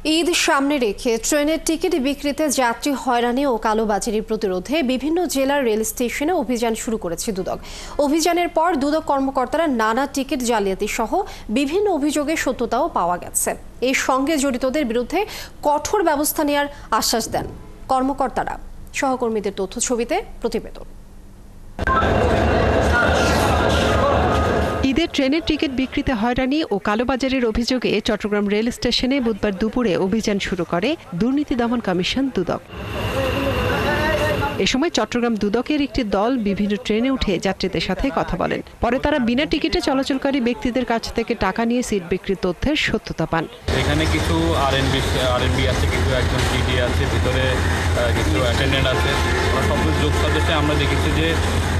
ঈদ সামনে রেখে ট্রেনের টিকিট বিক্রিতে যাত্রী হয়রানি ও কালোবাজারি প্রতিরোধে বিভিন্ন জেলার রেল স্টেশনে অভিযান শুরু করেছে দুদক। অভিযানের পর দুদক কর্মকর্তারা নানা টিকিট জালিয়াতি সহ বিভিন্ন অভিযোগের সত্যতাও পাওয়া গেছে। এর সঙ্গে জড়িতদের বিরুদ্ধে কঠোর ব্যবস্থা নেওয়ার আশ্বাস দেন কর্মকর্তারা। সহকর্মীদের তথ্য ছবিতে প্রতিবেদন। ঈদের ট্রেনের টিকিট বিক্রিতে হয়রানি ও কালোবাজারের অভিযোগে চট্টগ্রাম রেল স্টেশনে বুধবার দুপুরে অভিযান শুরু করে দুর্নীতি দমন কমিশন দুদক। এ সময় চট্টগ্রাম দুদকের একটি দল বিভিন্ন ট্রেনে উঠে যাত্রীদের সাথে কথা বলেন। পরে তারা বিনা টিকিটে চলাচলকারী ব্যক্তিদের কাছ থেকে টাকা নিয়ে সিট বিক্রির তথ্যের সত্যতা পান। এখানে কিছু আরএনবি আছে, কিছু একজন টিটি আছে, ভিতরে কিছু অ্যাটেন্ডেন্ট আছে। ওরা সব যোগ সদস্যে আমরা দেখেছি যে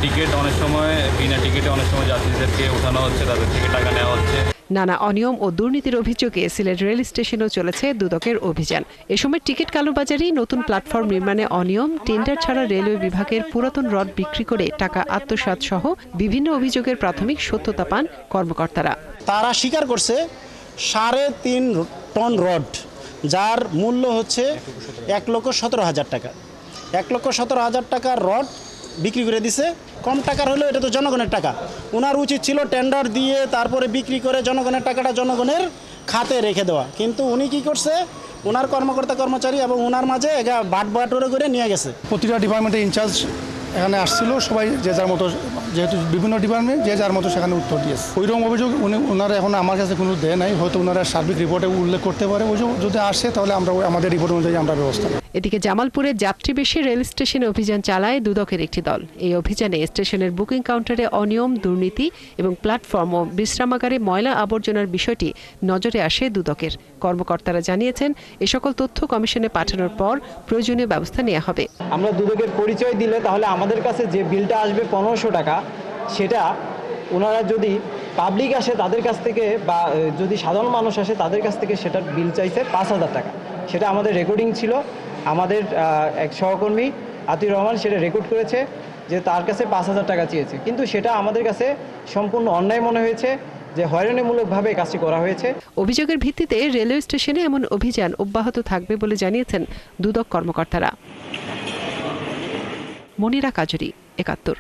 টিকিট অনেক সময় বিনা টিকিটে অনেক সময় যাত্রীদেরকে উঠানো হচ্ছে, তাদের থেকে টাকা নেওয়া হচ্ছে। নানা অনিয়ম ও দুর্নীতির অভিযোগে সিলেট রেল স্টেশনেও চলেছে দুদকের অভিযান। এ সময় টিকিট কালোবাজারি, নতুন প্ল্যাটফর্ম নির্মাণে অনিয়ম, টেন্ডার ছাড়া রেলওয়ে বিভাগের পুরাতন রড বিক্রি করে টাকা আত্মসাৎ সহ বিভিন্ন অভিযোগের প্রাথমিক সত্যতা পান কর্মকর্তারা। তারা স্বীকার করছে 3.5 টন রড, যার মূল্য হচ্ছে 1,17,000 টাকা। 1,17,000 টাকার রড বিক্রি করে দিছে। কম টাকার হলেও এটা তো জনগণের টাকা। ওনার উচিত ছিল টেন্ডার দিয়ে তারপরে বিক্রি করে জনগণের টাকাটা জনগণের খাতে রেখে দেওয়া, কিন্তু উনি কি করছে, ওনার কর্মকর্তা কর্মচারী এবং ওনার মাঝে বাটবাটোরে করে নিয়ে গেছে। প্রতিটা ডিপার্টমেন্টের ইনচার্জ এখানে আসছিল, সবাই যে যার মতো, যেহেতু বিভিন্ন ডিপার্টমেন্ট যে যার মতো সেখানে উত্তর দিয়েছে। ওইরকম অভিযোগ ওনারা এখন আমার কাছে কোনো দেয় নাই, হয়তো ওনারা সার্বিক রিপোর্টে উল্লেখ করতে পারে। অভিযোগ যদি আসে তাহলে আমরা আমাদের রিপোর্ট অনুযায়ী আমরা ব্যবস্থা নেব। এদিকে জামালপুরের যাত্রীবেশী রেল স্টেশনে অভিযান চালায় দুদকের একটি দল। এই অভিযানে স্টেশনের বুকিং কাউন্টারে অনিয়ম, দুর্নীতি এবং প্ল্যাটফর্ম ও বিশ্রামাগারে ময়লা আবর্জনার বিষয়টি নজরে আসে দুদকের। কর্মকর্তারা জানিয়েছেন, এ সকল তথ্য কমিশনে পাঠানোর পর প্রয়োজনীয় ব্যবস্থা নেওয়া হবে। আমরা দুদকের পরিচয় দিলে তাহলে আমাদের কাছে যে বিলটা আসবে 1500 টাকা, সেটা ওনারা যদি পাবলিক আসে তাদের কাছ থেকে বা যদি সাধারণ মানুষ আসে তাদের কাছ থেকে সেটার বিল চাইছে 5000 টাকা। সেটা আমাদের রেকর্ডিং ছিল। আমাদের এক সহকর্মী আতিউর রহমান সেটা রেকর্ড করেছে যে তার কাছে 5000 টাকা চেয়েছে, কিন্তু সেটা আমাদের কাছে সম্পূর্ণ অন্যায় মনে হয়েছে, যে হয়রানিমূলকভাবে কাজটি করা হয়েছে। অভিযোগের ভিত্তিতে রেলওয়ে স্টেশনে এমন অভিযান অব্যাহত থাকবে বলে জানিয়েছেন দুদক কর্মকর্তারা। মনিরা কাজরি, ৭১।